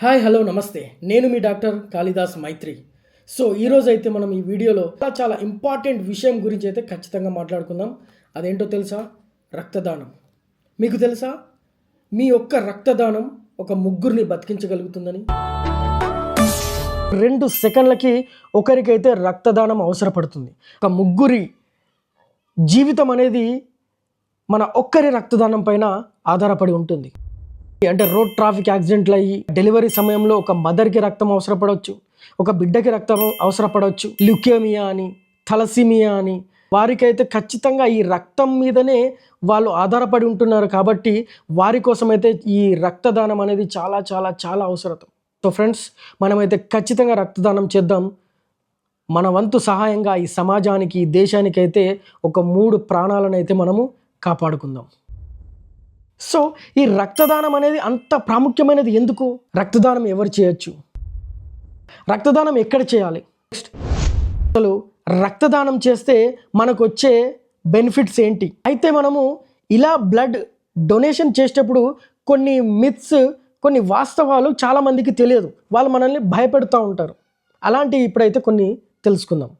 Hi hello నమస్తే నేను మీ doctor Kalidas మైత్రి. So ఈరోజు అయితే మనం ఈ వీడియోలో చాలా ఇంపార్టెంట్ విషయం గురించి అయితే ఖచ్చితంగా మాట్లాడుకుందాం. అదేంటో తెలుసా? రక్తదానం. మీకు తెలుసా మీ ఒక్క రక్తదానం ఒక ముగ్గురిని బతికించగలుగుతుందని? 2 సెకండ్లకి ఒకరికైతే రక్తదానం అవసరపడుతుంది. ఒక ముగ్గురి జీవితం అనేది మన ఒక్కరి రక్తదానం పైన ఆధారపడి ఉంటుంది. అంటే రోడ్ ట్రాఫిక్ యాక్సిడెంట్లు అయ్యి డెలివరీ సమయంలో ఒక మదర్కి రక్తం అవసరపడవచ్చు, ఒక బిడ్డకి రక్తం అవసరపడవచ్చు, ల్యూకేమియా అని, థలసీమియా అని. వారికైతే ఖచ్చితంగా ఈ రక్తం మీదనే వాళ్ళు ఆధారపడి ఉంటున్నారు. కాబట్టి వారి కోసమైతే ఈ రక్తదానం అనేది చాలా చాలా చాలా అవసరం. సో ఫ్రెండ్స్, మనమైతే ఖచ్చితంగా రక్తదానం చేద్దాం. మన వంతు సహాయంగా ఈ సమాజానికి, ఈ దేశానికి అయితే ఒక 3 ప్రాణాలను అయితే మనము కాపాడుకుందాం. సో ఈ రక్తదానం అనేది అంత ప్రాముఖ్యమైనది ఎందుకు? రక్తదానం ఎవరు చేయొచ్చు? రక్తదానం ఎక్కడ చేయాలి? నెక్స్ట్ అసలు రక్తదానం చేస్తే మనకు వచ్చే బెనిఫిట్స్ ఏంటి? అయితే మనము ఇలా బ్లడ్ డొనేషన్ చేసేటప్పుడు కొన్ని మిత్స్, కొన్ని వాస్తవాలు చాలామందికి తెలియదు. వాళ్ళు మనల్ని భయపెడుతూ ఉంటారు. అలాంటివి ఇప్పుడైతే కొన్ని తెలుసుకుందాం.